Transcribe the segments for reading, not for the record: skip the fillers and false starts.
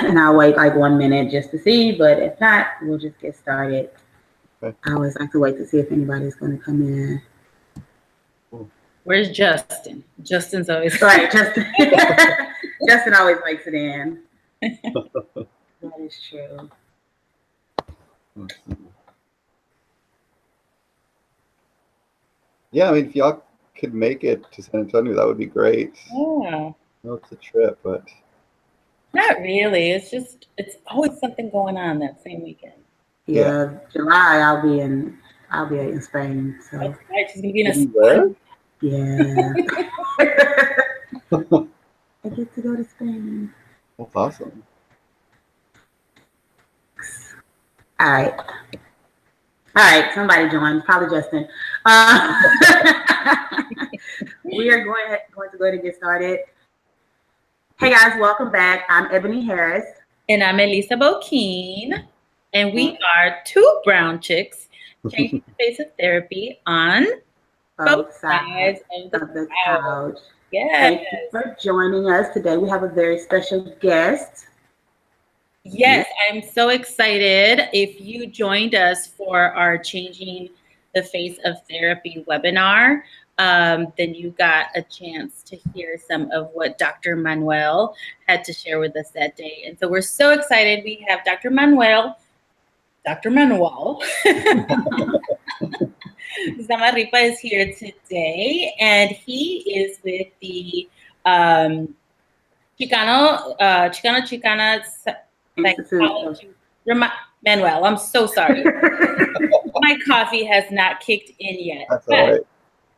And I'll wait like 1 minute just to see, but if not, we'll just get started. Okay. I always like to wait to see if anybody's going to come in. Where's Justin? Justin's always Right, Justin. Justin always makes it in. That is true. Yeah, I mean, if y'all could make it to San Antonio, that would be great. Yeah. I know it's a trip, but Not really. It's always something going on that same weekend. Yeah, July I'll be in Spain. So That's right. She's gonna be in a where? yeah. I get to go to Spain. That's awesome. All right. Somebody joined. Probably Justin. We are going to go ahead and get started. Hey guys, welcome back. I'm Ebony Harris. And I'm Elisa Bokeen. And we are two brown chicks changing the face of therapy on both sides of the couch. Yes. Thank you for joining us today. We have a very special guest. Yes, I'm so excited. If you joined us for our Changing the Face of Therapy webinar, then you got a chance to hear some of what Dr. Manuel had to share with us that day. And so we're so excited. We have Dr. Manuel. Zamarripa is here today, and he is with the Chicana Psychology. Manuel, I'm so sorry. My coffee has not kicked in yet. That's all right.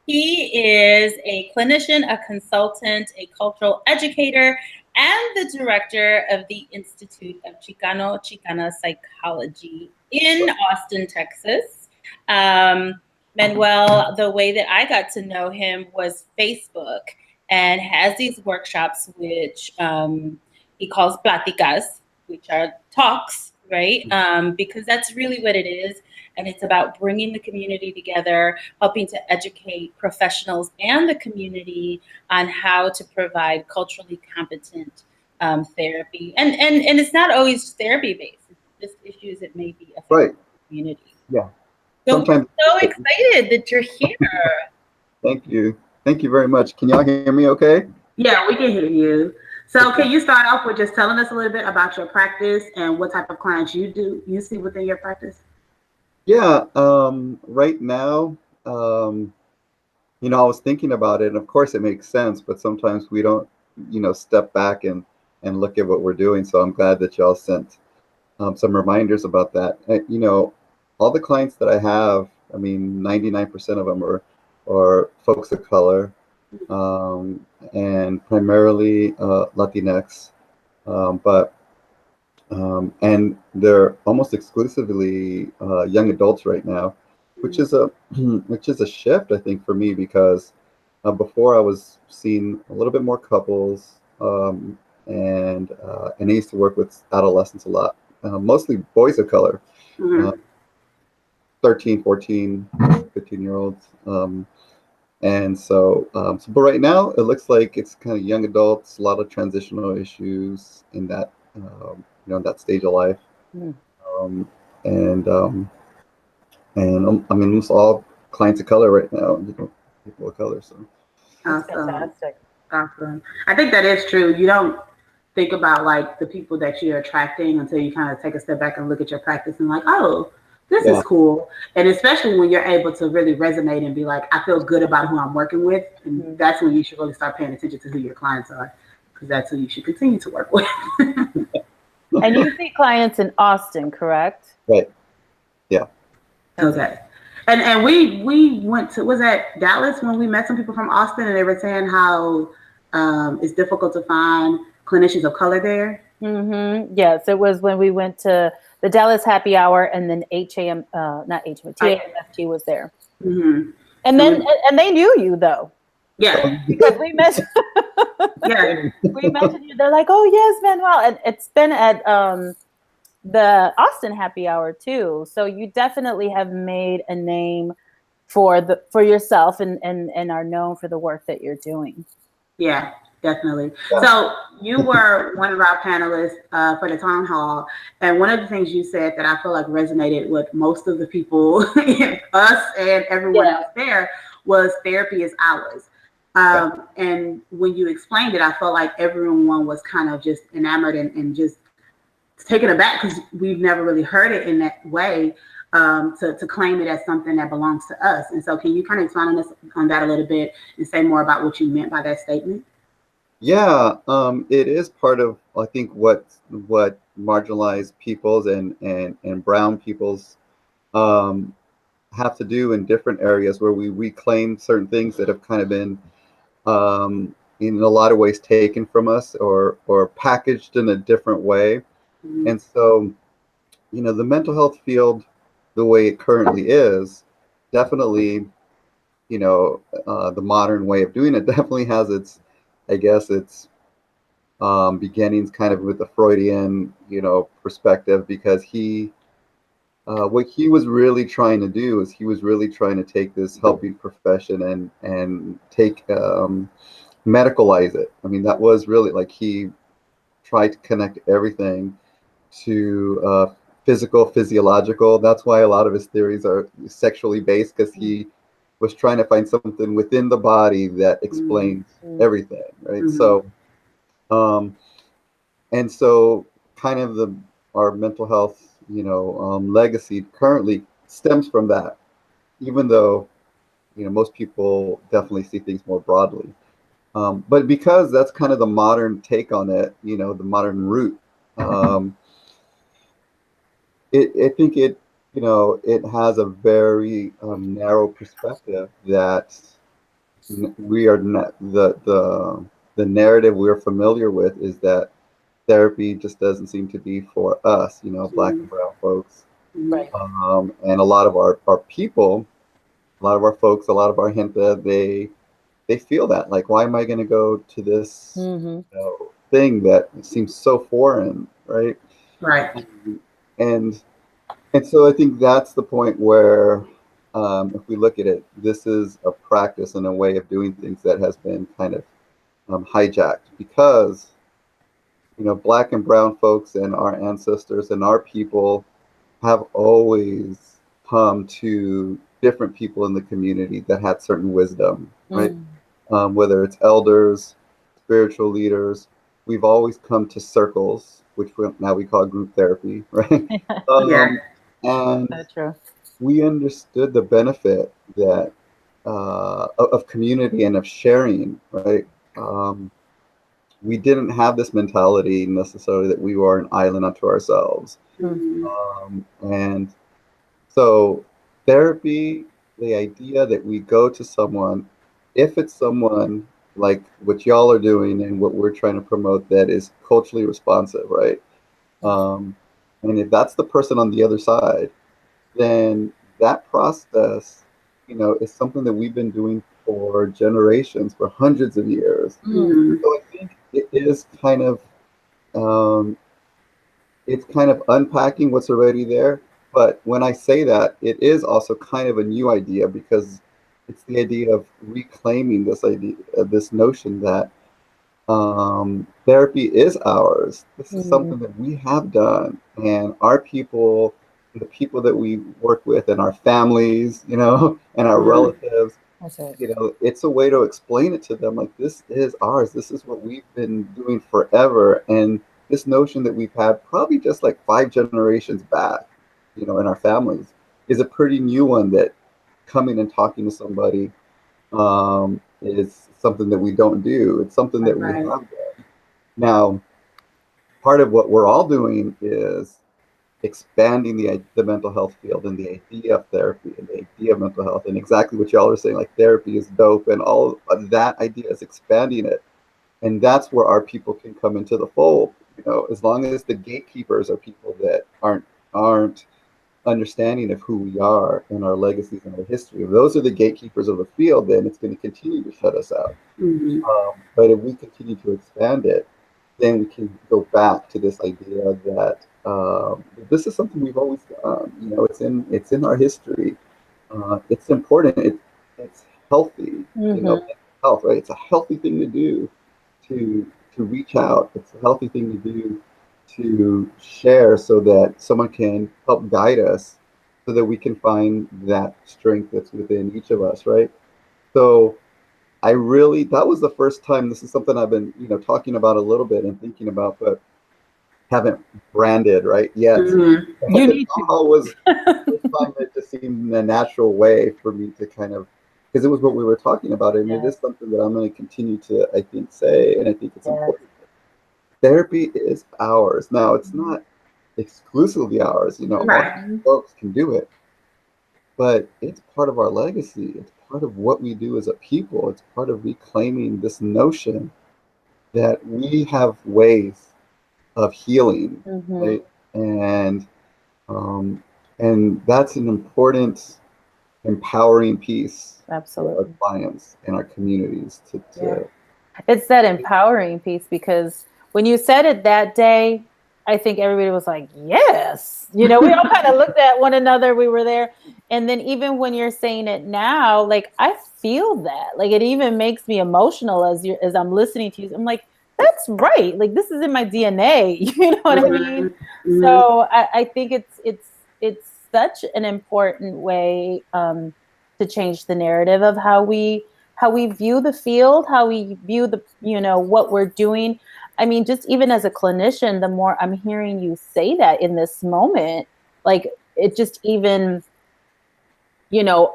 He is a clinician, a consultant, a cultural educator, and the director of the Institute of Chicana Psychology in Austin, Texas. Manuel, the way that I got to know him was Facebook, and has these workshops which he calls pláticas, which are talks, right? Because that's really what it is. And it's about bringing the community together, helping to educate professionals and the community on how to provide culturally competent therapy. And it's not always therapy-based. It's just issues that may be affecting the community. Yeah. So we're so excited that you're here. Thank you. Thank you very much. Can y'all hear me okay? Yeah, we can hear you. So can you start off with just telling us a little bit about your practice and what type of clients you see within your practice? Yeah, right now, I was thinking about it, and of course it makes sense, but sometimes we don't, step back and look at what we're doing. So I'm glad that y'all sent some reminders about that. All the clients that I have, 99% of them are folks of color, and primarily Latinx, and they're almost exclusively young adults right now, which is a shift, I think, for me, because before I was seeing a little bit more couples, and I used to work with adolescents a lot, mostly boys of color, 13, 14, 15-year-olds. And so, but right now it looks like it's kind of young adults, a lot of transitional issues in that, that stage of life. Almost all clients of color right now, people of color. So awesome. Fantastic. Awesome. I think that is true. You don't think about like the people that you're attracting until you kind of take a step back and look at your practice and like, oh, this is cool. And especially when you're able to really resonate and be like, I feel good about who I'm working with. And that's when you should really start paying attention to who your clients are, because that's who you should continue to work with. And you see clients in Austin, correct? Right. Yeah. Okay. And we went to, was that Dallas when we met some people from Austin, and they were saying how it's difficult to find clinicians of color there? Yes, it was when we went to the Dallas Happy Hour, and then TAMFT was there. And then and they knew you though. Yeah, because we mentioned we mentioned you. They're like, oh yes, Manuel, and it's been at the Austin Happy Hour too. So you definitely have made a name for yourself, and are known for the work that you're doing. Yeah. Definitely. Yeah. So you were one of our panelists for the town hall, and one of the things you said that I feel like resonated with most of the people, us and everyone else there, was therapy is ours. And when you explained it, I felt like everyone was kind of just enamored and just taken aback because we've never really heard it in that way. To claim it as something that belongs to us. And so can you kind of expand on that a little bit and say more about what you meant by that statement? Yeah, it is part of, I think, what marginalized peoples and brown peoples have to do in different areas where we reclaim certain things that have kind of been in a lot of ways taken from us or packaged in a different way. Mm-hmm. And so, you know, the mental health field, the way it currently is, definitely, you know, the modern way of doing it definitely has its, I guess, its beginnings kind of with the Freudian, you know, perspective, because what he was really trying to do is he was really trying to take this helping profession and take medicalize it. I mean, that was really like he tried to connect everything to physiological. That's why a lot of his theories are sexually based, because he was trying to find something within the body that explains everything, right? So and so kind of our mental health, you know, legacy currently stems from that, even though, you know, most people definitely see things more broadly. But because that's kind of the modern take on it, you know, the modern root, I think it, you know, it has a very narrow perspective that we are not, the narrative we're familiar with is that therapy just doesn't seem to be for us, you know, Black and brown folks. Right. And a lot of our people, a lot of our folks, a lot of our gente, they feel that, like, why am I going to go to this you know, thing that seems so foreign, right? Right. And so I think that's the point where, if we look at it, this is a practice and a way of doing things that has been kind of hijacked, because, you know, Black and brown folks and our ancestors and our people have always come to different people in the community that had certain wisdom, right? Whether it's elders, spiritual leaders, we've always come to circles, which now we call group therapy, right? And That's true. we understood the benefit that of community and of sharing, right? We didn't have this mentality necessarily that we were an island unto ourselves. And so therapy, the idea that we go to someone, if it's someone like what y'all are doing and what we're trying to promote that is culturally responsive, right? And if that's the person on the other side, then that process, you know, is something that we've been doing for generations, for hundreds of years. So I think it is kind of, it's kind of unpacking what's already there. But when I say that, it is also kind of a new idea, because it's the idea of reclaiming this idea, this notion that therapy is ours. This is something that we have done, and our people, the people that we work with, and our families, you know, and our relatives. That's it. You know, it's a way to explain it to them, like, this is ours. This is what we've been doing forever, and this notion that we've had probably just like 5 generations back, you know, in our families, is a pretty new one. That coming and talking to somebody is something that we don't do. It's something that we have done. Now, part of what we're all doing is expanding the mental health field and the idea of therapy and the idea of mental health, and exactly what y'all are saying, like, therapy is dope, and all of that idea is expanding it. And that's where our people can come into the fold. You know, as long as the gatekeepers are people that aren't understanding of who we are and our legacies and our history, if those are the gatekeepers of the field, then it's going to continue to shut us out. But if we continue to expand it, then we can go back to this idea that this is something we've always done. You know, it's in our history. It's important. It's healthy. You know, health, right? It's a healthy thing to do, to reach out. It's a healthy thing to do, to share so that someone can help guide us so that we can find that strength that's within each of us, right? So that was the first time. This is something I've been, talking about a little bit and thinking about, but haven't branded right yet. Mm-hmm. You need to. Was the first time it just seemed in a natural way for me to kind of, because it was what we were talking about, and it is something that I'm going to continue to, I think, say, and I think it's important. Therapy is ours. Now, it's not exclusively ours. Right. All folks can do it, but it's part of our legacy. It's part of what we do as a people. It's part of reclaiming this notion that we have ways of healing, right? And that's an important, empowering piece. Absolutely. For our clients and our communities to It's that empowering piece, because when you said it that day, I think everybody was like, yes. We all kind of looked at one another. We were there. And then even when you're saying it now, like, I feel that. Like, it even makes me emotional as I'm listening to you. I'm like, that's right. Like, this is in my DNA. You know what I mean? Mm-hmm. So I think it's such an important way to change the narrative of how we view the field, how we view the, what we're doing. I mean, just even as a clinician, the more I'm hearing you say that in this moment, like, it just even,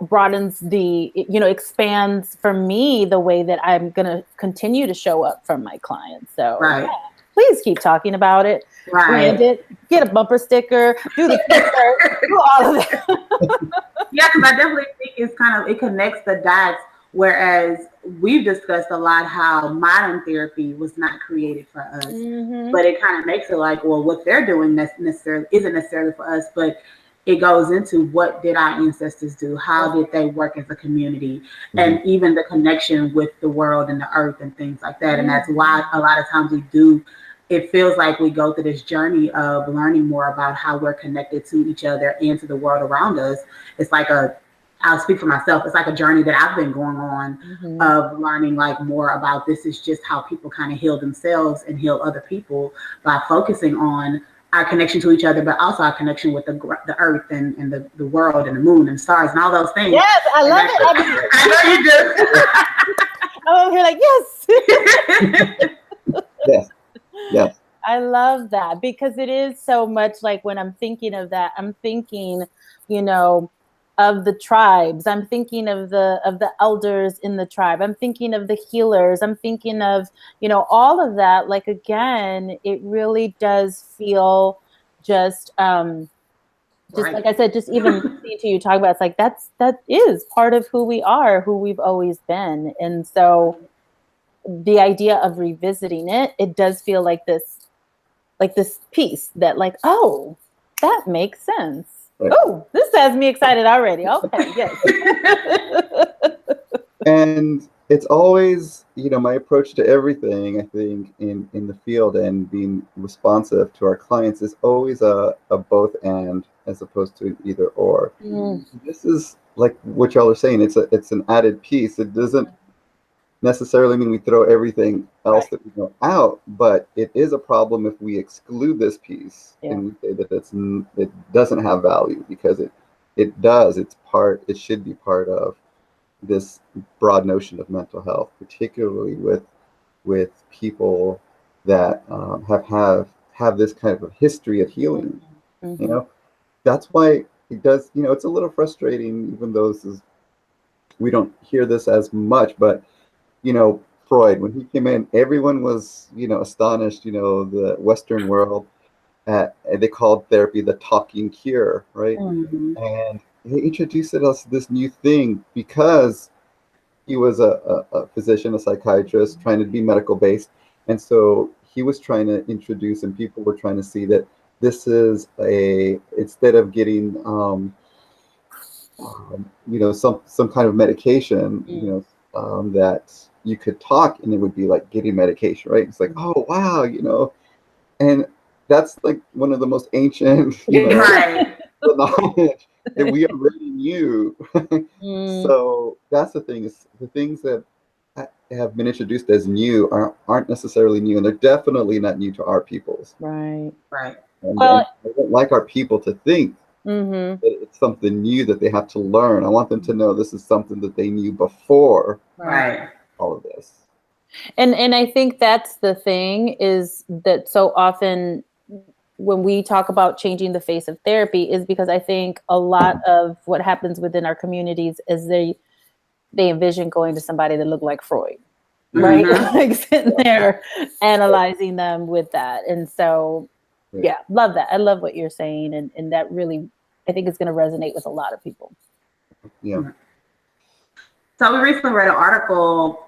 broadens expands for me the way that I'm going to continue to show up for my clients. So please keep talking about it. Brand it, get a bumper sticker, do the t-shirt, do all of that. Yeah, because I definitely think it connects the dots. Whereas we've discussed a lot how modern therapy was not created for us, but it kind of makes it like, well, what they're doing isn't necessarily for us, but it goes into what did our ancestors do? How did they work as a community? And even the connection with the world and the earth and things like that. And that's why a lot of times it feels like we go through this journey of learning more about how we're connected to each other and to the world around us. It's like I'll speak for myself. It's like a journey that I've been going on of learning like more about this is just how people kind of heal themselves and heal other people by focusing on our connection to each other, but also our connection with the earth and the world and the moon and stars and all those things. Yes, I love it. I know you do. I'm over here like, yes. Yes. I love that, because it is so much like, when I'm thinking of that, I'm thinking, of the tribes. I'm thinking of the elders in the tribe. I'm thinking of the healers. I'm thinking of, all of that. Like, again, it really does feel just like I said, just even listening to you talk about, it's like, that is part of who we are, who we've always been. And so the idea of revisiting it does feel like this piece that, like, oh, that makes sense. Right. Oh, this has me excited already. Okay, yes. And it's always, my approach to everything, I think, in the field and being responsive to our clients is always a both and, as opposed to either or. This is like what y'all are saying. It's an added piece. It doesn't necessarily mean we throw everything else that we know out, but it is a problem if we exclude this piece and we say that it doesn't have value, because it does. It should be part of this broad notion of mental health, particularly with people that have this kind of history of healing. That's why it does. It's a little frustrating, even though we don't hear this as much, but Freud, when he came in, everyone was, astonished, the Western world, they called therapy the talking cure, right? And he introduced us this new thing because he was a physician, a psychiatrist, trying to be medical based. And so he was trying to introduce, and people were trying to see that this is instead of getting, some kind of medication, that you could talk and it would be like getting medication, right? It's like, oh, wow, and that's like one of the most ancient, knowledge that we already knew. So that's the thing, is the things that have been introduced as new aren't necessarily new, and they're definitely not new to our peoples. Right. Right. And Well, I don't like our people to think mm-hmm. that it's something new that they have to learn. I want them to know this is something that they knew before Right. all of this. And I think that's the thing, is that so often when we talk about changing the face of therapy is because I think a lot of what happens within our communities is they envision going to somebody that looked like Freud, right? Mm-hmm. Like sitting there analyzing them with that. And so, yeah, love that. I love what you're saying. And that really, I think it's going to resonate with a lot of people. Yeah. So we recently read an article,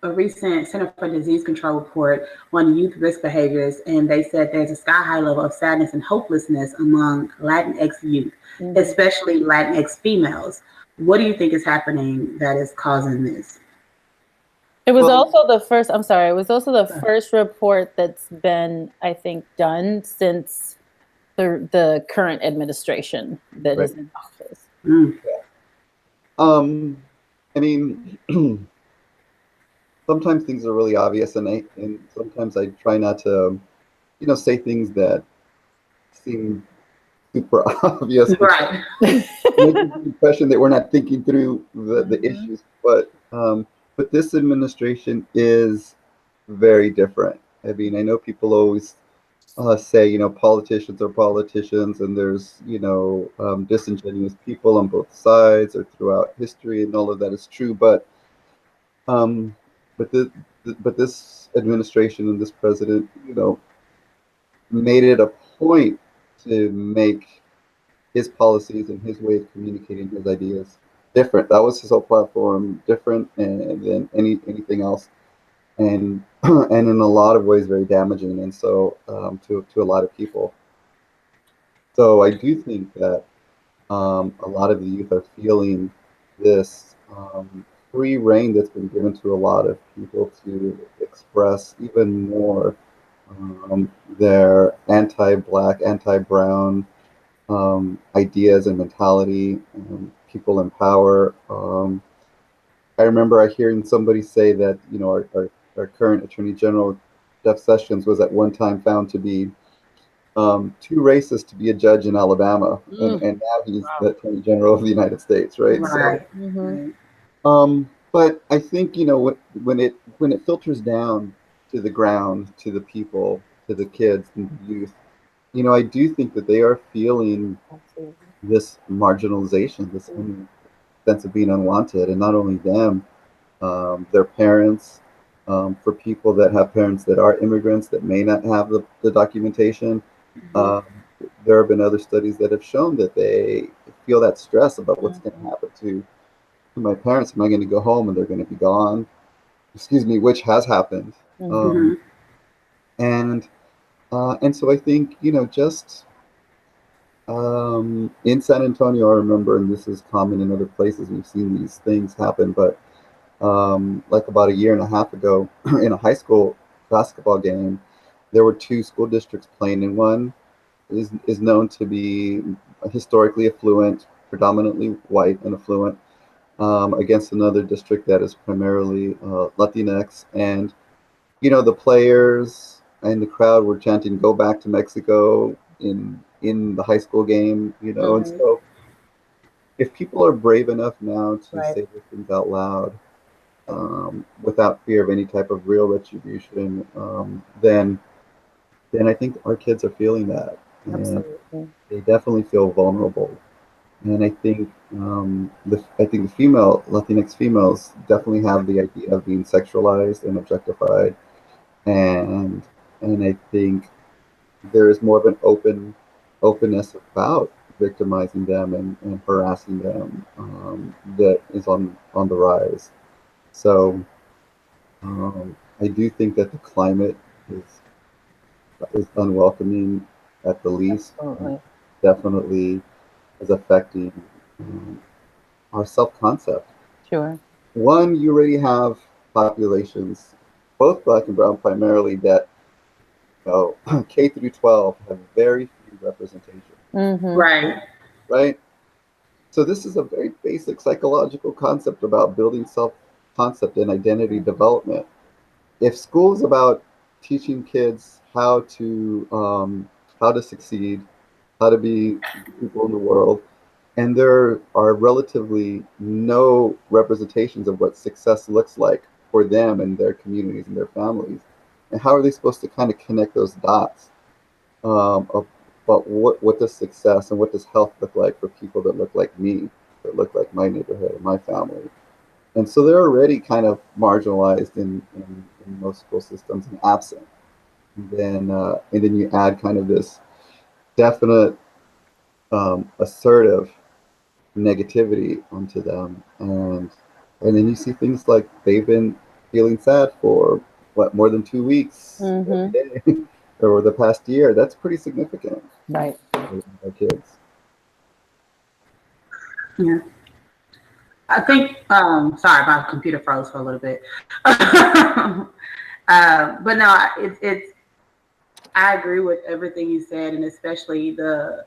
a recent Center for Disease Control report on youth risk behaviors, and they said there's a sky-high level of sadness and hopelessness among Latinx youth, especially Latinx females. What do you think is happening that is causing this? It was also the first, I'm sorry, it was also the first report that's been, I think, done since the current administration that is in office. I mean, sometimes things are really obvious, and sometimes I try not to, say things that seem super obvious. Right. Making the impression that we're not thinking through the issues, but this administration is very different. I mean, I know people always say, politicians are politicians, and there's, disingenuous people on both sides or throughout history, and all of that is true. But this administration and this president, made it a point to make his policies and his way of communicating his ideas different. That was his whole platform, different than anything else, and and in a lot of ways very damaging, and so to a lot of people. So I do think that a lot of the youth are feeling this free reign that's been given to a lot of people to express even more their anti-black, anti-brown ideas and mentality, people in power. I remember hearing somebody say that, our current Attorney General, Jeff Sessions, was at one time found to be too racist to be a judge in Alabama, and now he's the Attorney General of the United States, right? Right. So, but I think, when it filters down to the ground, to the people, to the kids and the youth, I do think that they are feeling this marginalization, this sense of being unwanted, and not only them, their parents. For people that have parents that are immigrants that may not have the documentation, there have been other studies that have shown that they feel that stress about what's going to happen to my parents. Am I going to go home and they're going to be gone? Excuse me, which has happened. And so I think, just in San Antonio, I remember, and this is common in other places, we've seen these things happen, but like about a year and a half ago in a high school basketball game, there were two school districts playing, and one is known to be historically affluent, predominantly white and affluent, against another district that is primarily Latinx. And, the players and the crowd were chanting, "Go back to Mexico," in the high school game, and so if people are brave enough now to say these things out loud, without fear of any type of real retribution, then I think our kids are feeling that. And they definitely feel vulnerable. And I think the female Latinx females definitely have the idea of being sexualized and objectified, and I think there is more of an openness about victimizing them and harassing them that is on the rise. So I do think that the climate is unwelcoming at the least. Definitely is affecting our self-concept. Sure. One, you already have populations, both black and brown primarily, that K through 12 have very few representation. Right. So this is a very basic psychological concept about building concept in identity development. If school is about teaching kids how to succeed, how to be people in the world, and there are relatively no representations of what success looks like for them and their communities and their families, and how are they supposed to kind of connect those dots of about what does success and what does health look like for people that look like me, that look like my neighborhood and my family. And so they're already kind of marginalized in most school systems and absent. And then you add kind of this definite assertive negativity onto them, and then you see things like they've been feeling sad for what, more than 2 weeks every day over the past year. That's pretty significant, Right. for our kids. Yeah. I think, sorry, my computer froze for a little bit. But no, I agree with everything you said, and especially the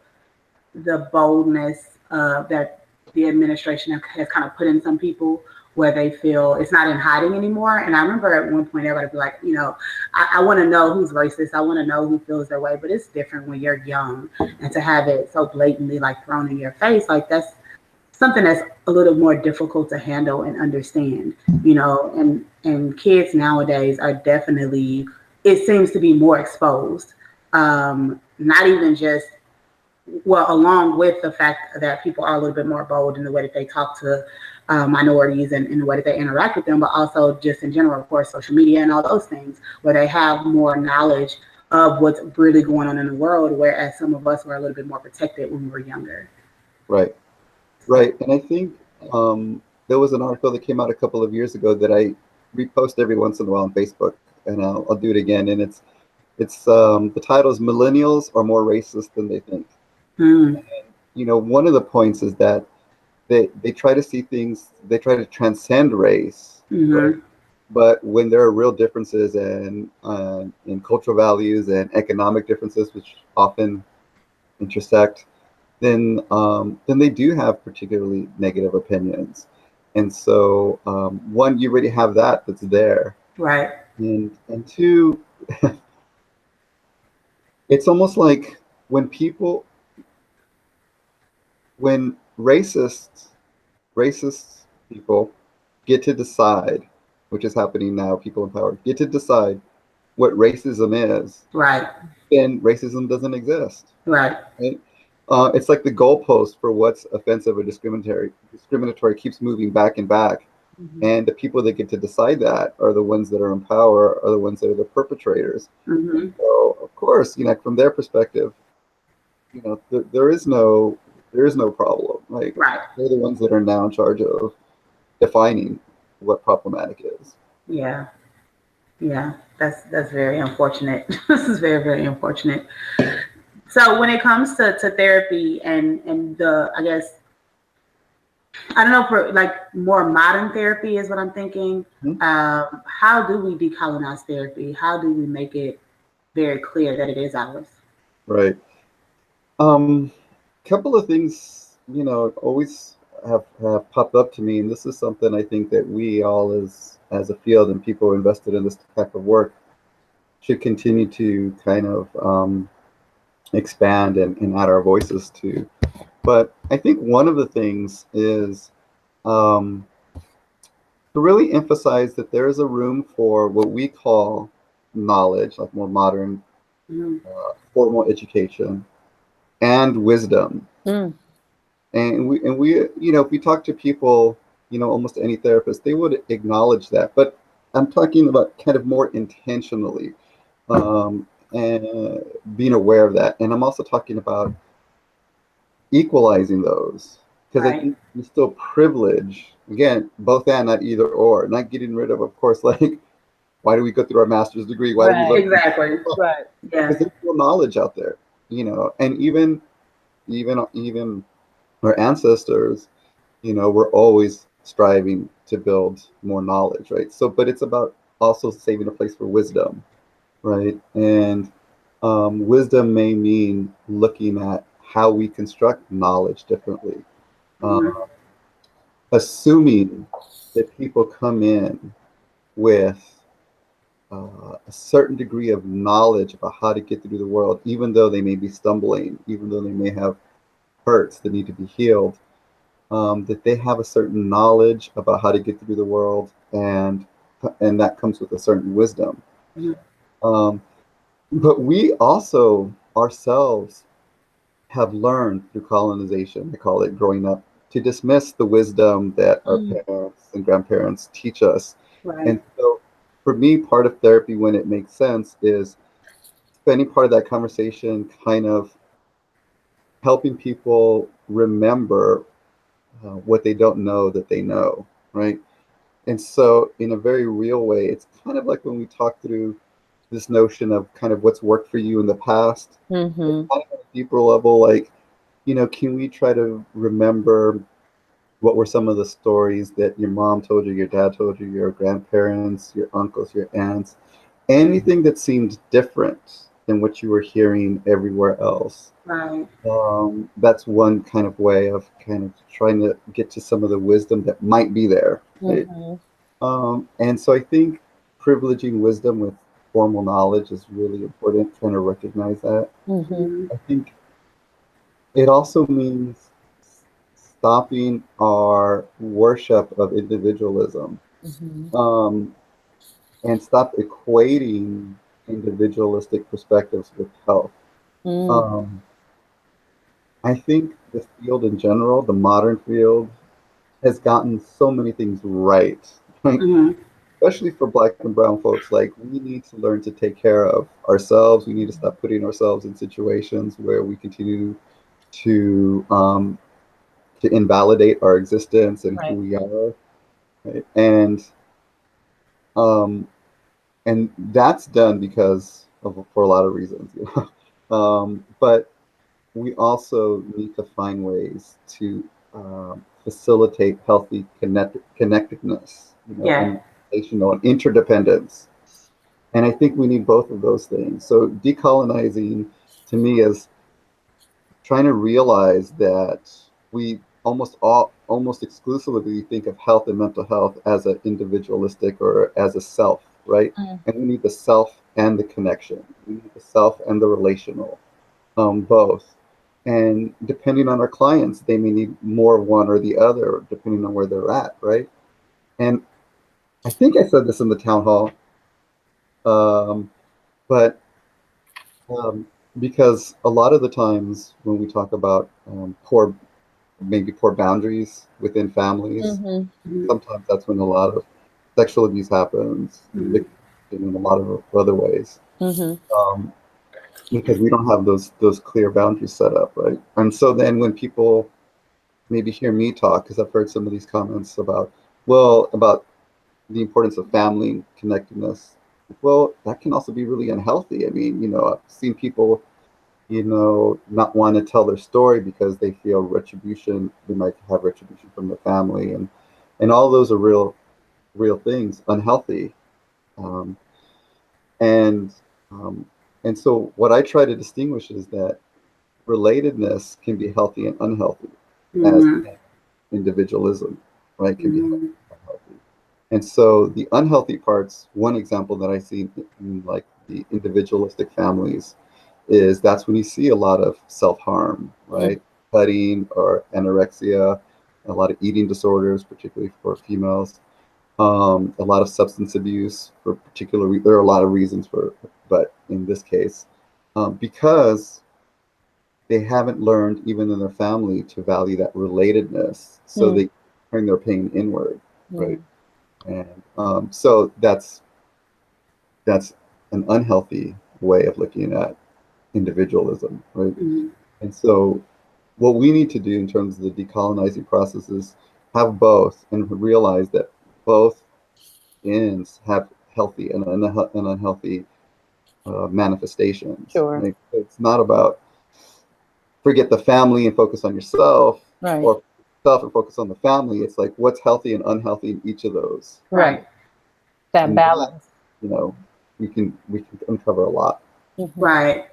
boldness that the administration has kind of put in some people, where they feel it's not in hiding anymore. And I remember at one point everybody would be like, you know, I want to know who's racist. I want to know who feels their way. But it's different when you're young, and to have it so blatantly like thrown in your face, like that's something that's a little more difficult to handle and understand, you know. And kids nowadays are definitely, it seems to be more exposed. Not even just, well, along with the fact that people are a little bit more bold in the way that they talk to minorities and in the way that they interact with them, but also just in general, of course, social media and all those things, where they have more knowledge of what's really going on in the world, whereas some of us were a little bit more protected when we were younger. Right. Right. And I think there was an article that came out a couple of years ago that I repost every once in a while on Facebook, and I'll do it again. And it's the title is "Millennials Are More Racist Than They Think." And, you know, one of the points is that they try to see things, they try to transcend race, right? But when there are real differences in cultural values and economic differences, which often intersect, then they do have particularly negative opinions. And so one, you already have that's there, Right. and two, it's almost like when racist people get to decide, which is happening now, people in power get to decide what racism is, Right. then racism doesn't exist. Right. Right? It's like the goalpost for what's offensive or discriminatory keeps moving back and back. And the people that get to decide that are the ones that are in power, are the ones that are the perpetrators. So, of course, you know, from their perspective, you know, there is no problem. Like, Right. they're the ones that are now in charge of defining what problematic is. Yeah. Yeah. That's very unfortunate. This is very, very unfortunate. So when it comes to therapy and the, I guess, I don't know, for like more modern therapy is what I'm thinking. How do we decolonize therapy? How do we make it very clear that it is ours? Right. Couple of things, you know, always have popped up to me, and this is something I think that we all as a field and people invested in this type of work should continue to kind of expand and add our voices to. But I think one of the things is to really emphasize that there is a room for what we call knowledge, like more modern formal education, and wisdom. And we, you know, if we talk to people, you know, almost any therapist, they would acknowledge that. But I'm talking about kind of more intentionally and being aware of that. And I'm also talking about equalizing those, because I think we still privilege, again, both and, not either or, not getting rid of course, like, why do we go through our master's degree? Why do we look exactly. Right. Yeah. Because there's still knowledge out there, you know, and even our ancestors, you know, were always striving to build more knowledge, right? So, but it's about also saving a place for wisdom, right? And wisdom may mean looking at how we construct knowledge differently. assuming that people come in with a certain degree of knowledge about how to get through the world, even though they may be stumbling, even though they may have hurts that need to be healed, that they have a certain knowledge about how to get through the world, and that comes with a certain wisdom. But we also ourselves have learned through colonization, I call it growing up, to dismiss the wisdom that our parents and grandparents teach us. Right. And so for me, part of therapy, when it makes sense, is spending part of that conversation kind of helping people remember what they don't know that they know, right? And so in a very real way, it's kind of like when we talk through this notion of kind of what's worked for you in the past, kind of on a deeper level, like, can we try to remember what were some of the stories that your mom told you, your dad told you, your grandparents, your uncles, your aunts, anything that seemed different than what you were hearing everywhere else. Right. That's one kind of way of kind of trying to get to some of the wisdom that might be there. Right? And so I think privileging wisdom with formal knowledge is really important, trying to recognize that. I think it also means stopping our worship of individualism, and stop equating individualistic perspectives with health. I think the field in general, the modern field, has gotten so many things right. Especially for Black and brown folks, like, we need to learn to take care of ourselves. We need to stop putting ourselves in situations where we continue to invalidate our existence and who we are, right? And that's done because for a lot of reasons, but we also need to find ways to facilitate healthy connectedness, and relational and interdependence. And I think we need both of those things. So decolonizing, to me, is trying to realize that we almost exclusively think of health and mental health as an individualistic or as a self, right? And we need the self and the connection. We need the self and the relational, both. And depending on our clients, they may need more of one or the other, depending on where they're at, right? And I think I said this in the town hall, but because a lot of the times when we talk about poor boundaries within families, sometimes that's when a lot of sexual abuse happens, in a lot of other ways, because we don't have those clear boundaries set up, right? And so then when people maybe hear me talk, because I've heard some of these comments about the importance of family connectedness, well, that can also be really unhealthy. I mean, I've seen people, not want to tell their story because they feel retribution. They might have retribution from their family, and all those are real things, unhealthy. And so what I try to distinguish is that relatedness can be healthy and unhealthy, as individualism, right, can be healthy and unhealthy. And so the unhealthy parts, one example that I see in like the individualistic families, is that's when you see a lot of self-harm, right? Cutting or anorexia, a lot of eating disorders, particularly for females, a lot of substance abuse for there are a lot of reasons but in this case, because they haven't learned, even in their family, to value that relatedness, so they turn their pain inward, right? And so that's an unhealthy way of looking at individualism, right? And so what we need to do in terms of the decolonizing process is have both, and realize that both ends have healthy and unhealthy manifestations. Right? It's not about forget the family and focus on yourself, or self and focus on the family. It's like, what's healthy and unhealthy in each of those. Right. That and balance. That, we can uncover a lot. Right.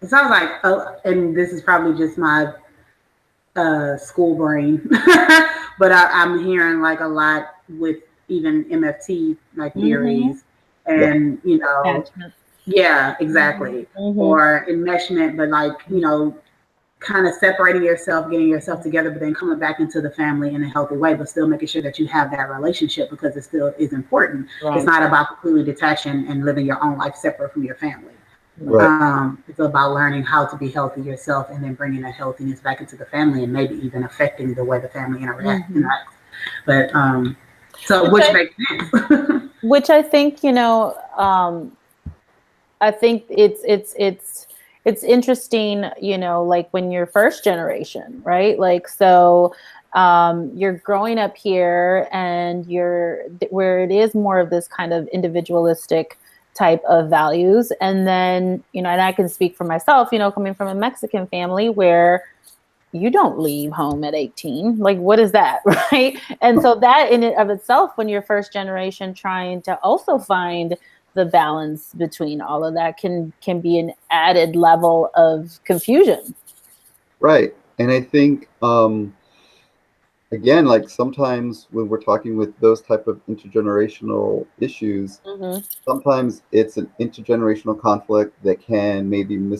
It sounds like, and this is probably just my school brain, but I'm hearing like a lot with even MFT like theories, and you know, Attachment. yeah, exactly, or enmeshment, but like you know, kind of separating yourself, getting yourself together, but then coming back into the family in a healthy way, but still making sure that you have that relationship because it still is important. Right. It's not about completely detaching and living your own life separate from your family. Right. It's about learning how to be healthy yourself and then bringing that healthiness back into the family and maybe even affecting the way the family interacts. But so which makes sense. Which I think, you know, I think it's interesting, you know, like when you're first generation, right? Like, so you're growing up here and you're where it is more of this kind of individualistic type of values. And then, you know, and I can speak for myself, you know, coming from a Mexican family where you don't leave home at 18. Like, what is that? Right. And so that in and of itself, when you're first generation trying to also find the balance between all of that can be an added level of confusion. Right. And I think again, like sometimes when we're talking with those type of intergenerational issues, sometimes it's an intergenerational conflict that can maybe be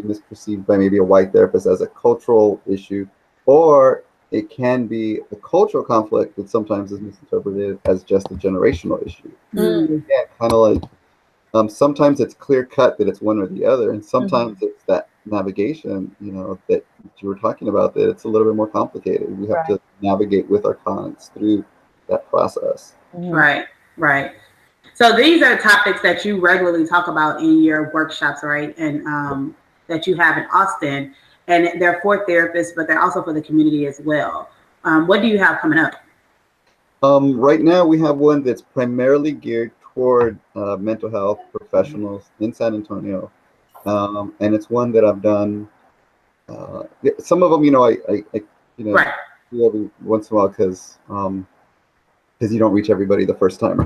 misperceived by maybe a white therapist as a cultural issue, or it can be a cultural conflict that sometimes is misinterpreted as just a generational issue. Yeah, kind of like sometimes it's clear cut that it's one or the other, and sometimes it's that navigation, you know, that you were talking about, that it's a little bit more complicated. We have to navigate with our clients through that process. Right. So these are topics that you regularly talk about in your workshops, right? And that you have in Austin, and they're for therapists, but they're also for the community as well. What do you have coming up? Right now we have one that's primarily geared toward mental health professionals in San Antonio. And it's one that I've done. Some of them, you know, I you know, do every once in a while because you don't reach everybody the first time.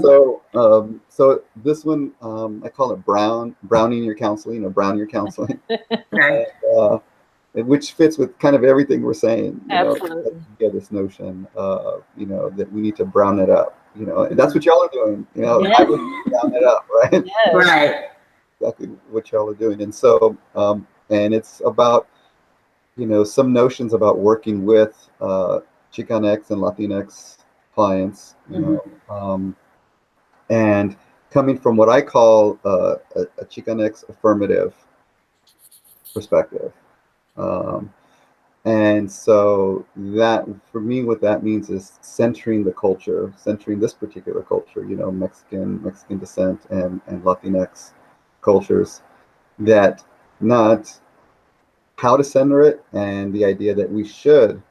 So this one, I call it browning your counseling, or brown your counseling, which fits with kind of everything we're saying. You know, get this notion, you know, that we need to brown it up. You know, and that's what y'all are doing. You know, I would brown it up, right? Right. Exactly what y'all are doing. And so and it's about, you know, some notions about working with Chicanx and Latinx clients, you know, and coming from what I call a Chicanx affirmative perspective. And so that, for me, what that means is centering the culture, centering this particular culture, you know, Mexican descent and Latinx cultures, that not how to center it, and the idea that we should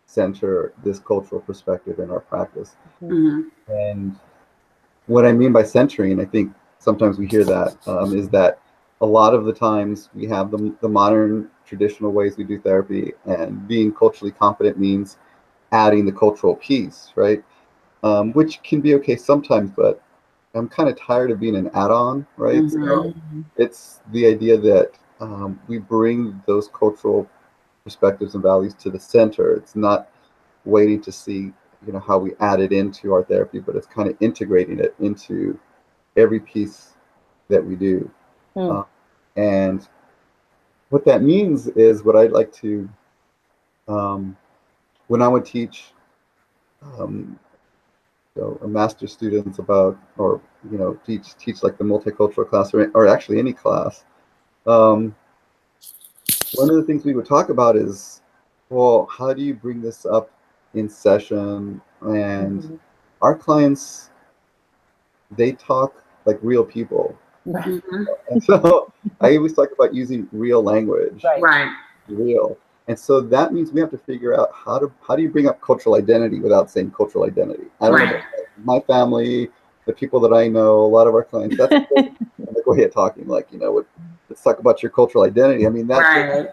center this cultural perspective in our practice. And what I mean by centering, I think sometimes we hear that, is that a lot of the times we have the modern traditional ways we do therapy, and being culturally competent means adding the cultural piece, right? Which can be okay sometimes, but I'm kind of tired of being an add-on, right? So it's the idea that we bring those cultural perspectives and values to the center. It's not waiting to see, you know, how we add it into our therapy, but it's kind of integrating it into every piece that we do. And what that means is, what I'd like to, when I would teach you know, a master's students about, or, you know, teach like the multicultural class, or actually any class, one of the things we would talk about is, well, how do you bring this up in session? And our clients, they talk like real people. And so I always talk about using real language. Real. And so that means we have to figure out how do you bring up cultural identity without saying cultural identity. I don't know about my family, the people that I know, a lot of our clients, that's the way of talking, like, you know, let's talk about your cultural identity. I mean, that's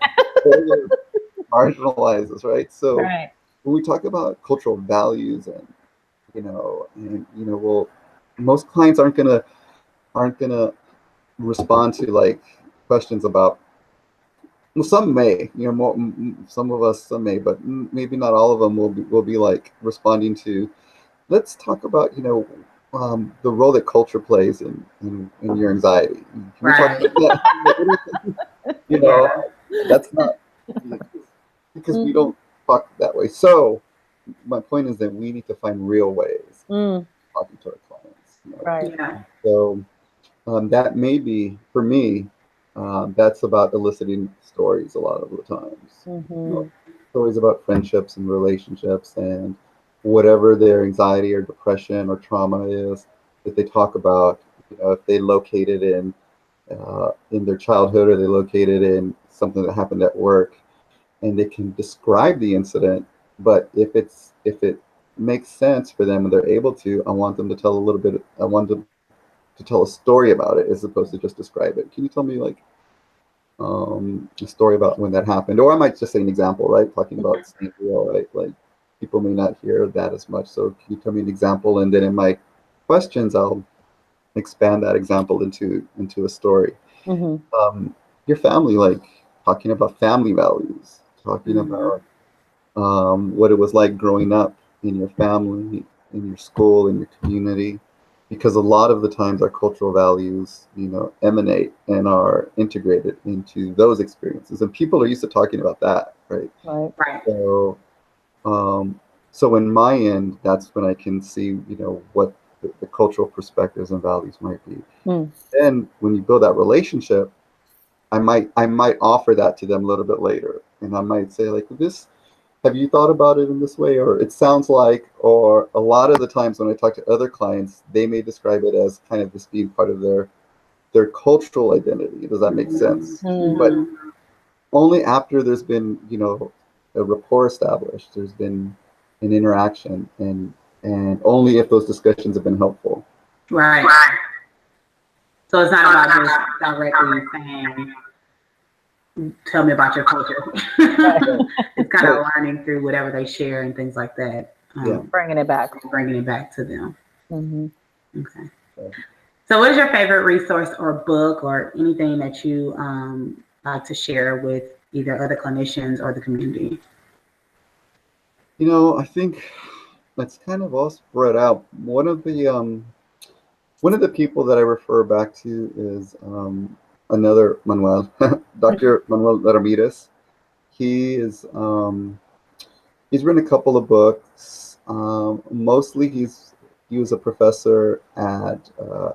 marginalizes, right? So when we talk about cultural values, and you know, well, most clients aren't gonna respond to like questions about well, some may, more, some of us, some may, but maybe not all of them will be like responding to. Let's talk about, the role that culture plays in your anxiety. Can we talk Right. about that? That's not because we don't talk that way. So my point is that we need to find real ways of talking to our clients. Right. Yeah. So that may be, for me, that's about eliciting stories a lot of the times. Stories about friendships and relationships and whatever their anxiety or depression or trauma is that they talk about. If they locate it in their childhood, or they locate it in something that happened at work, and they can describe the incident. But if it makes sense for them and they're able to, I want them to tell a little bit. I want them to tell a story about it as opposed to just describe it. Can you tell me like a story about when that happened? Or I might just say an example, right? Talking about St. Real, right? Like people may not hear that as much. So can you tell me an example? And then in my questions, I'll expand that example into a story. Your family, like talking about family values, talking about what it was like growing up in your family, in your school, in your community, because a lot of the times our cultural values, emanate and are integrated into those experiences, and people are used to talking about that, right? Right. So, so in my end, that's when I can see, what the cultural perspectives and values might be. Then, when you build that relationship, I might offer that to them a little bit later, and I might say like, this, have you thought about it in this way? Or it sounds like, or a lot of the times when I talk to other clients, they may describe it as kind of this being part of their cultural identity. Does that make sense? But only after there's been, a rapport established, there's been an interaction, and only if those discussions have been helpful. Right. So it's not about just directly saying, tell me about your culture. It's kind of learning through whatever they share and things like that. Bringing it back to them. Okay. Okay. So what is your favorite resource or book or anything that you like to share with either other clinicians or the community? I think that's kind of all spread out. One of the people that I refer back to is another Manuel, Dr. Manuel Ramirez. He is he's written a couple of books. Mostly he was a professor at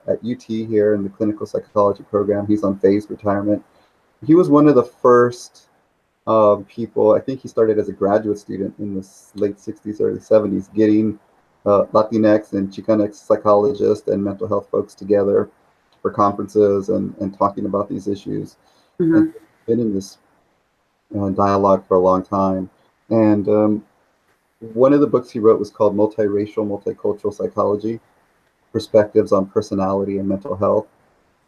UT here in the clinical psychology program. He's on phased retirement. He was one of the first people. I think he started as a graduate student in the late 60s, early 70s, getting Latinx and Chicanx psychologists and mental health folks together for conferences and talking about these issues. And been in this dialogue for a long time. And one of the books he wrote was called Multiracial, Multicultural Psychology, Perspectives on Personality and Mental Health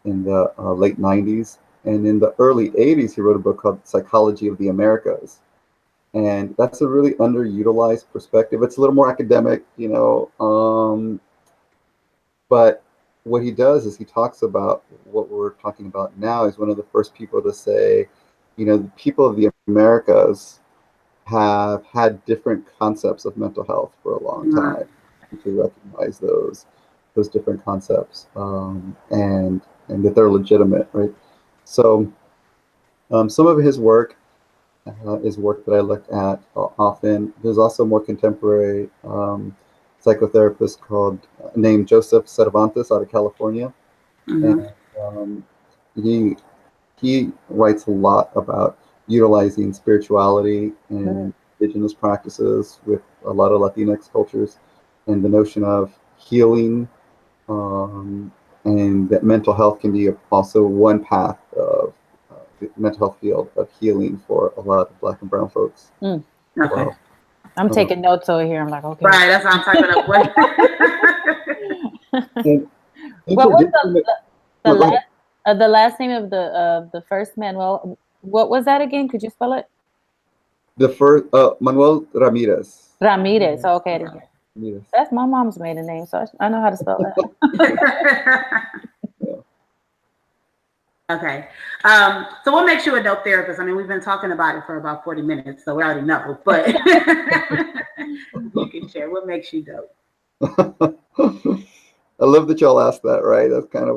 in the late 90s. And in the early 80s, he wrote a book called Psychology of the Americas. And that's a really underutilized perspective. It's a little more academic, but what he does is he talks about what we're talking about now. He's one of the first people to say, the people of the Americas have had different concepts of mental health for a long time, to recognize those different concepts, and that they're legitimate, right? So some of his work is work that I look at often. There's also more contemporary psychotherapist named Joseph Cervantes out of California, and he writes a lot about utilizing spirituality and indigenous practices with a lot of Latinx cultures, and the notion of healing, and that mental health can be also one path of the mental health field of healing for a lot of Black and brown folks. Okay. Well, I'm taking notes over here. I'm like, okay. Right, that's what I'm talking about. What was the last name of the first Manuel? What was that again? Could you spell it? The first Manuel Ramirez. Ramirez. Oh, okay. Ramirez. That's my mom's maiden name, so I know how to spell that. Okay. So what makes you a dope therapist? I mean, we've been talking about it for about 40 minutes, so we already know, but you can share what makes you dope. I love that y'all asked that, right? That's kind of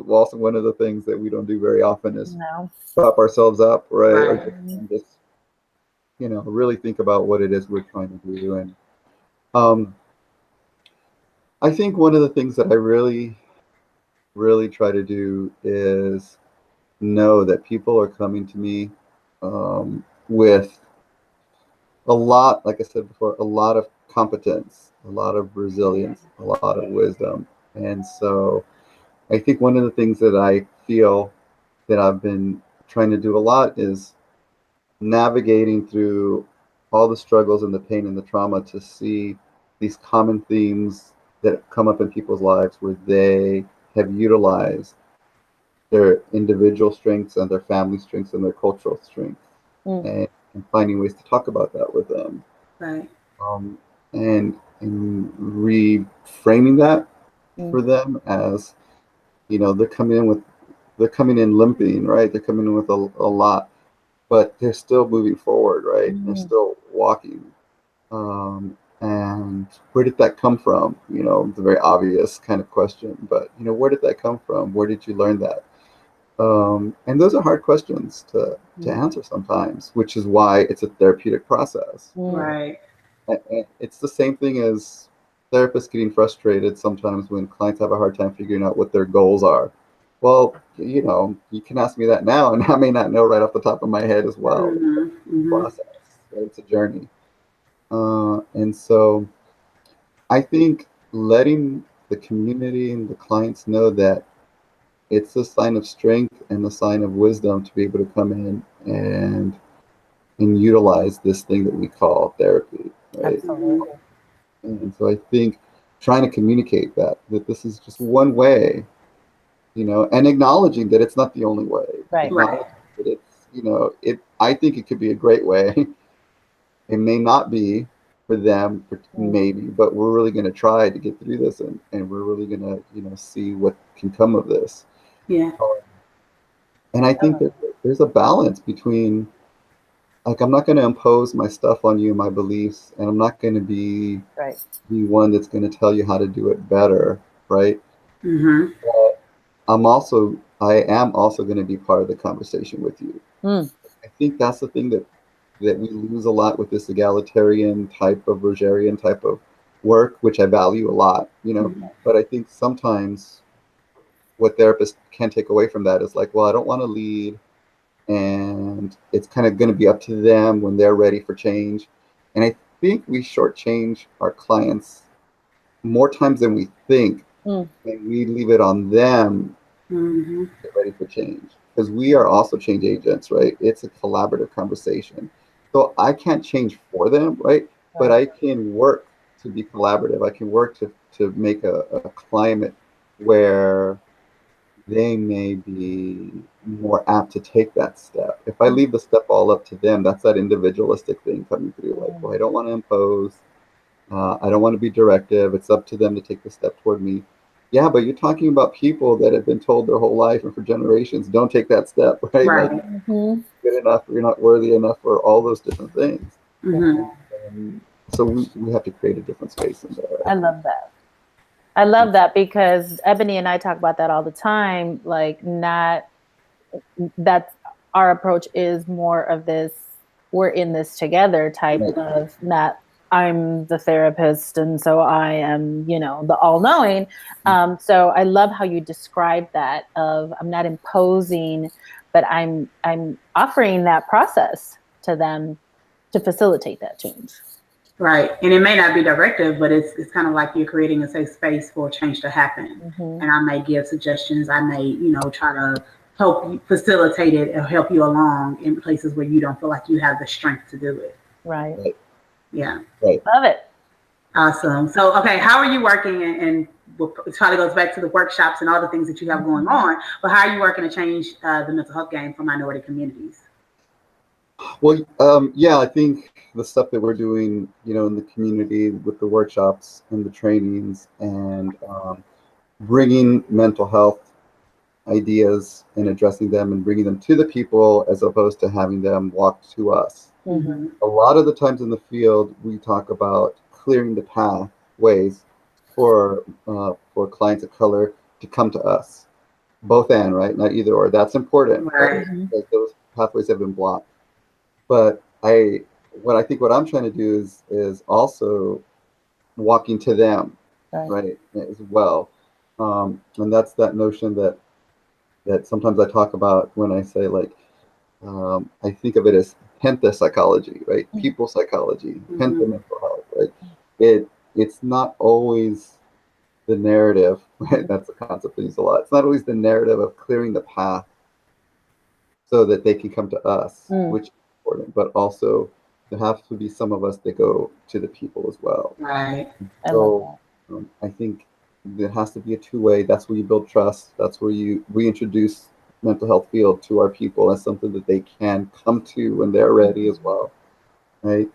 also one of the things that we don't do very often is prop ourselves up, right? Or just, really think about what it is we're trying to do. And I think one of the things that I really, really try to do is know that people are coming to me with a lot, like I said before, a lot of competence, a lot of resilience, a lot of wisdom. And so I think one of the things that I feel that I've been trying to do a lot is navigating through all the struggles and the pain and the trauma to see these common themes that come up in people's lives where they have utilized their individual strengths and their family strengths and their cultural strengths, and finding ways to talk about that with them, right? And reframing that for them as they're coming in limping, right? They're coming in with a lot, but they're still moving forward, right? They're still walking. And where did that come from? It's a very obvious kind of question, but where did that come from? Where did you learn that? And those are hard questions to answer sometimes, which is why it's a therapeutic process. Right. And it's the same thing as therapists getting frustrated sometimes when clients have a hard time figuring out what their goals are. Well, you can ask me that now, and I may not know right off the top of my head as well. Process. It's a journey. And so I think letting the community and the clients know that it's a sign of strength and a sign of wisdom to be able to come in and utilize this thing that we call therapy, right? Absolutely. And so I think trying to communicate that this is just one way, and acknowledging that it's not the only way. Right. That it's, I think it could be a great way. It may not be for them, maybe, but we're really going to try to get through this, and we're really going to, see what can come of this. Yeah. And I think that there's a balance between, like, I'm not going to impose my stuff on you, my beliefs, and I'm not going to be the one that's going to tell you how to do it better, right? But I am also going to be part of the conversation with you. I think that's the thing that we lose a lot with this egalitarian type of Rogerian type of work, which I value a lot, but I think sometimes what therapists can take away from that is like, well, I don't want to lead, and it's kind of going to be up to them when they're ready for change. And I think we shortchange our clients more times than we think, and we leave it on them to get ready for change, because we are also change agents, right? It's a collaborative conversation. So I can't change for them, right? But I can work to be collaborative. I can work to make a climate where they may be more apt to take that step. If I leave the step all up to them, that's that individualistic thing coming through. Like, well, I don't want to impose. I don't want to be directive. It's up to them to take the step toward me. Yeah, but you're talking about people that have been told their whole life and for generations, don't take that step, right? Like, good enough, you're not worthy enough, or all those different things. So we have to create a different space in there. I love that. I love that, because Ebony and I talk about that all the time. Like, that our approach is more of this, we're in this together type of, not I'm the therapist and so I am, the all-knowing. So I love how you describe that of, I'm not imposing, but I'm offering that process to them to facilitate that change. Right. And it may not be directive, but it's kind of like you're creating a safe space for change to happen. And I may give suggestions. I may, try to help you facilitate it or help you along in places where you don't feel like you have the strength to do it. Right. Yeah. Love it. Awesome. So, okay, how are you working? And it probably goes back to the workshops and all the things that you have going on, but how are you working to change the mental health game for minority communities? Well, yeah, I think the stuff that we're doing, in the community with the workshops and the trainings and bringing mental health ideas and addressing them and bringing them to the people as opposed to having them walk to us. Mm-hmm. A lot of the times in the field, we talk about clearing the pathways for clients of color to come to us. Both and, right? Not either or. That's important. Right. Because those pathways have been blocked. But what I'm trying to do is also walking to them, right, as well. And that's that notion that sometimes I talk about when I say like, I think of it as penta psychology, right? People psychology, penta mental health, right? It's not always the narrative, right? That's a concept I use a lot. It's not always the narrative of clearing the path so that they can come to us, which is important, but also there have to be some of us that go to the people as well. Right. So I think there has to be a two-way. That's where you build trust. That's where you reintroduce mental health field to our people as something that they can come to when they're ready as well, right?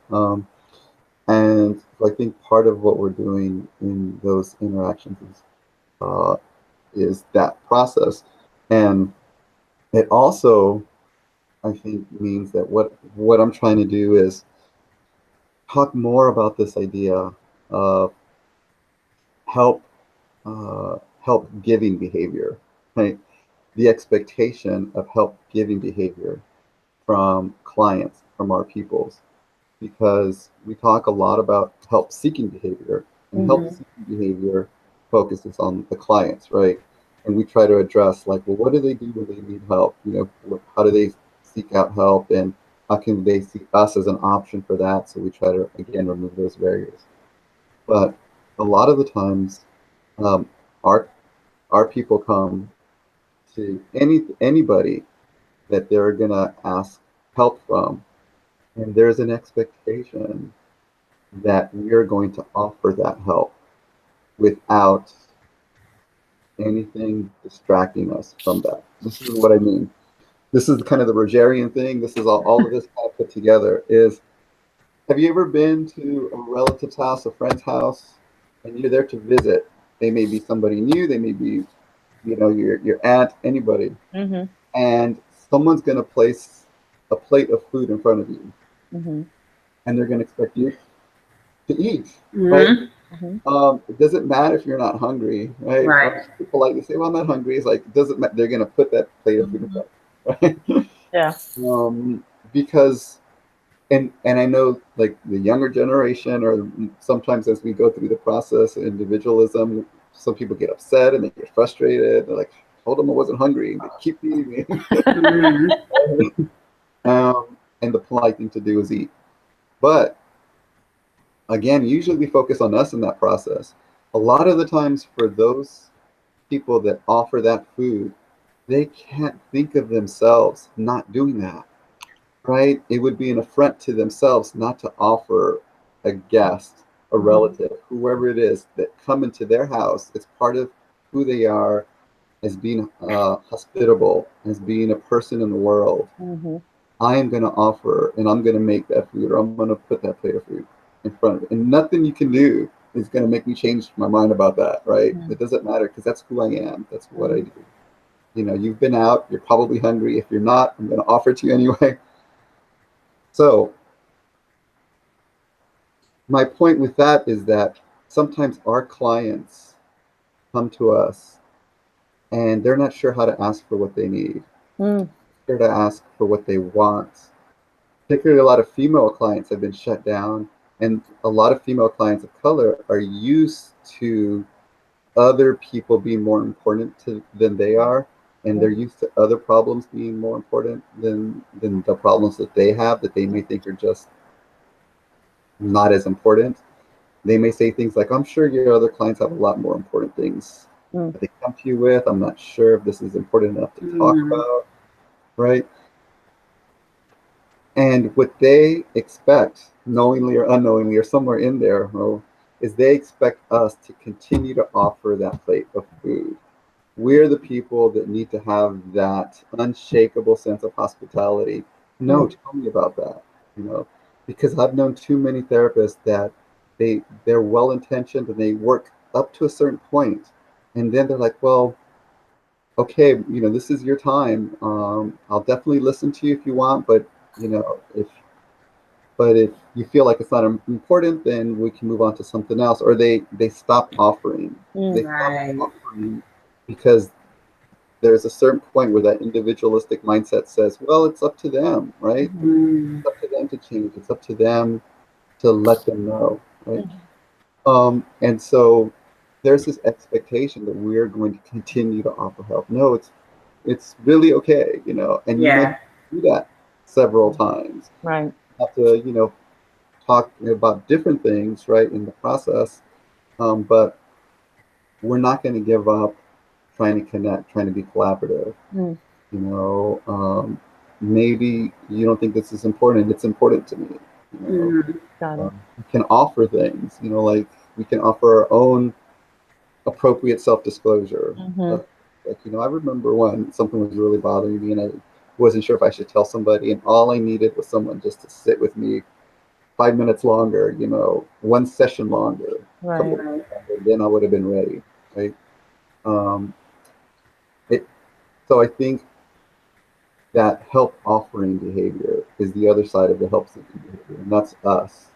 And I think part of what we're doing in those interactions is that process, and it also, I think, means that what I'm trying to do is talk more about this idea of help giving behavior, right? The expectation of help giving behavior from clients, from our peoples, because we talk a lot about help seeking behavior, and help seeking behavior focuses on the clients, right? And we try to address like, well, what do they do when they need help? How do they seek out help, and how can they see us as an option for that? So we try to again remove those barriers. But a lot of the times, um, our people come to anybody that they're gonna ask help from, and there's an expectation that we're going to offer that help without anything distracting us from that. This is what I mean. This is kind of the Rogerian thing. This is all of this kind of put together is, have you ever been to a relative's house, a friend's house, and you're there to visit? They may be somebody new, they may be, your aunt, anybody. And someone's going to place a plate of food in front of you, and they're going to expect you to eat, right? It doesn't matter if you're not hungry, right? Right. People politely say, "Well, I'm not hungry." It's like, it doesn't matter. They're going to put that plate of food in front of you, right? Yeah. Because, and I know like the younger generation, or sometimes as we go through the process of individualism, some people get upset and they get frustrated. They're like, "I told them I wasn't hungry, and they keep feeding me." And the polite thing to do is eat. But again, usually we focus on us in that process. A lot of the times for those people that offer that food, they can't think of themselves not doing that, right? It would be an affront to themselves not to offer a guest, a relative, whoever it is that come into their house. It's part of who they are as being hospitable, as being a person in the world. I am going to offer, and I'm going to make that food, or I'm going to put that plate of food in front of it. And nothing you can do is going to make me change my mind about that, right? It doesn't matter, because that's who I am. That's what I do. You've been out, you're probably hungry. If you're not, I'm going to offer it to you anyway. So my point with that is that sometimes our clients come to us and they're not sure how to ask for what they need. They're to ask for what they want. Particularly a lot of female clients have been shut down, and a lot of female clients of color are used to other people being more important than they are, and they're used to other problems being more important than the problems that they have, that they may think are just not as important. They may say things like, "I'm sure your other clients have a lot more important things that they come to you with. I'm not sure if this is important enough to talk about," right? And what they expect, knowingly or unknowingly, or somewhere in there, is they expect us to continue to offer that plate of food. We're the people that need to have that unshakable sense of hospitality. No, tell me about that, because I've known too many therapists that they're well intentioned and they work up to a certain point, and then they're like, "Well, okay, this is your time. I'll definitely listen to you if you want, but if you feel like it's not important, then we can move on to something else. Or they stop offering. They stop Right. offering because there's a certain point where that individualistic mindset says, well, it's up to them, right? It's up to them to change. It's up to them to let them know, right? And so there's this expectation that we're going to continue to offer help. No, it's really okay, and you might do that several times. Right. You have to, talk about different things, right, in the process. But we're not going to give up trying to connect, trying to be collaborative. Maybe you don't think this is important. It's important to me. We can offer things, like we can offer our own appropriate self-disclosure. I remember when something was really bothering me and I wasn't sure if I should tell somebody, and all I needed was someone just to sit with me 5 minutes longer, one session longer. Right. Then I would have been ready, right? So I think that help offering behavior is the other side of the help seeking behavior, and that's us.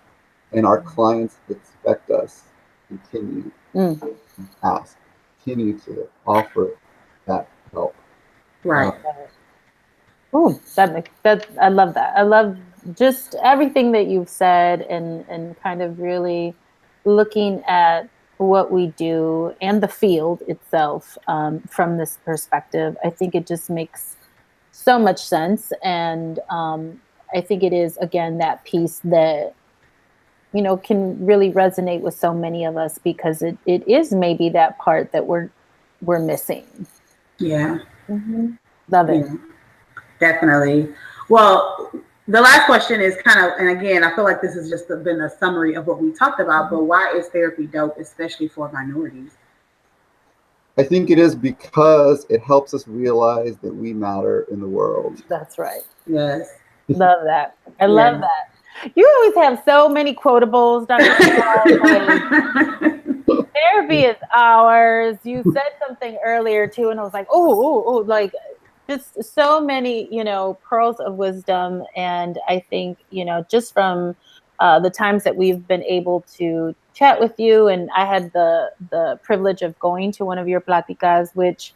And our clients expect us to continue to ask, continue to offer that help. Right. Oh, I love that. I love just everything that you've said and kind of really looking at what we do and the field itself from this perspective. I think it just makes so much sense. And I think it is, again, that piece that, can really resonate with so many of us because it is maybe that part that we're missing. Yeah. Love it. Yeah, definitely. Well, the last question is kind of, and again, I feel like this has just been a summary of what we talked about, but why is therapy dope, especially for minorities? I think it is because it helps us realize that we matter in the world. That's right. Yes. Love that. I love that. You always have so many quotables, Dr. Therapy is ours. You said something earlier too, and I was like, oh, like just so many, pearls of wisdom. And I think, just from the times that we've been able to chat with you, and I had the privilege of going to one of your platicas, which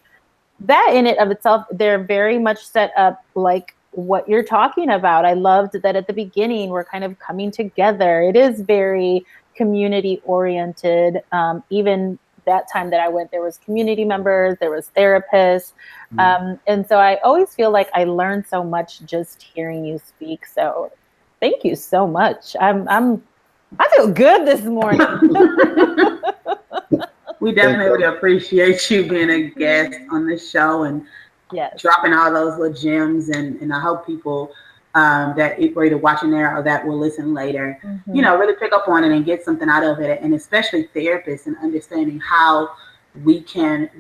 that in it of itself, they're very much set up like what you're talking about. I loved that at the beginning, we're kind of coming together. It is very community oriented. Even that time that I went, there was community members, there was therapists. And so I always feel like I learned so much just hearing you speak. So thank you so much. I feel good this morning. We definitely appreciate you being a guest on this show and dropping all those little gems. And I hope people that were either watching there or that will listen later, really pick up on it and get something out of it. And especially therapists and understanding how we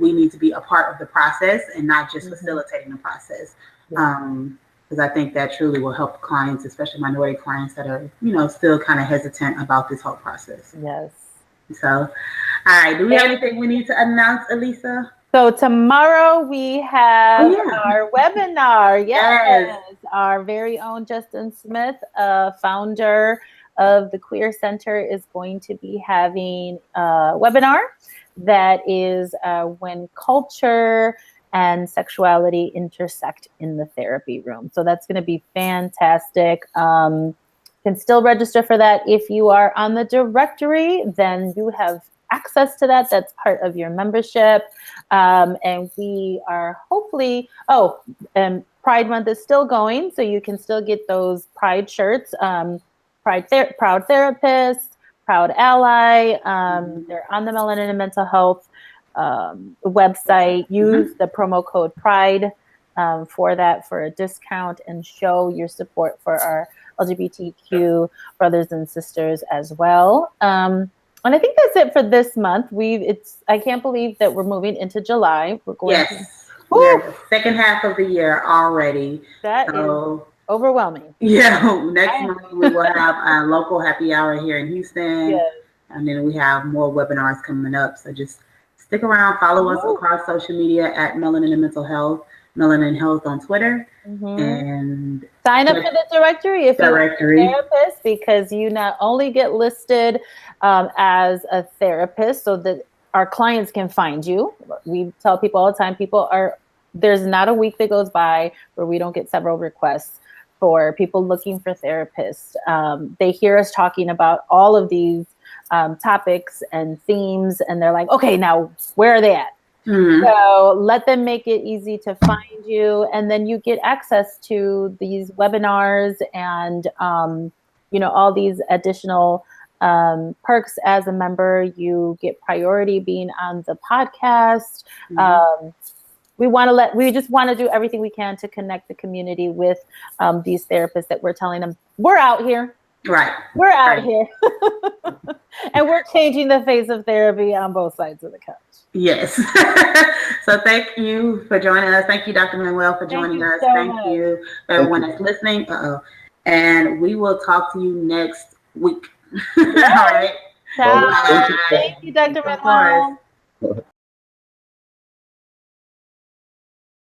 need to be a part of the process and not just facilitating the process. Because I think that truly will help clients, especially minority clients that are, still kind of hesitant about this whole process. Yes. So, all right. Do we have anything we need to announce, Elisa? So tomorrow we have our webinar. Yes. Our very own Justin Smith, founder of the Queer Center, is going to be having a webinar that is when culture and sexuality intersect in the therapy room. So that's going to be fantastic. You can still register for that. If you are on the directory, then you have access to that. That's part of your membership. And we are hopefully, Pride Month is still going, so you can still get those Pride shirts. Proud Therapist, Proud Ally. They're on the Melanin and Mental Health website. Use the promo code PRIDE for that, for a discount, and show your support for our LGBTQ brothers and sisters as well. And I think that's it for this month. I can't believe that we're moving into July. We're going we're the second half of the year already. That is overwhelming. Yeah, next month we will have a local happy hour here in Houston. And then we have more webinars coming up. So just stick around, follow us across social media at Melanin and Mental Health, Melanin Health on Twitter, and sign up for the directory if you're a therapist, because you not only get listed as a therapist so that our clients can find you. We tell people all the time, there's not a week that goes by where we don't get several requests for people looking for therapists. They hear us talking about all of these topics and themes, and they're like, okay, now where are they at? So let them make it easy to find you, and then you get access to these webinars and all these additional perks as a member. You get priority being on the podcast. We just want to do everything we can to connect the community with these therapists that we're telling them we're out here. Right. We're out here. And we're changing the face of therapy on both sides of the couch. Yes. So thank you for joining us. Thank you, Dr. Manuel, for joining us. Thank you for everyone that's listening. And we will talk to you next week. All right. Ciao. Thank you, Dr. Manuel.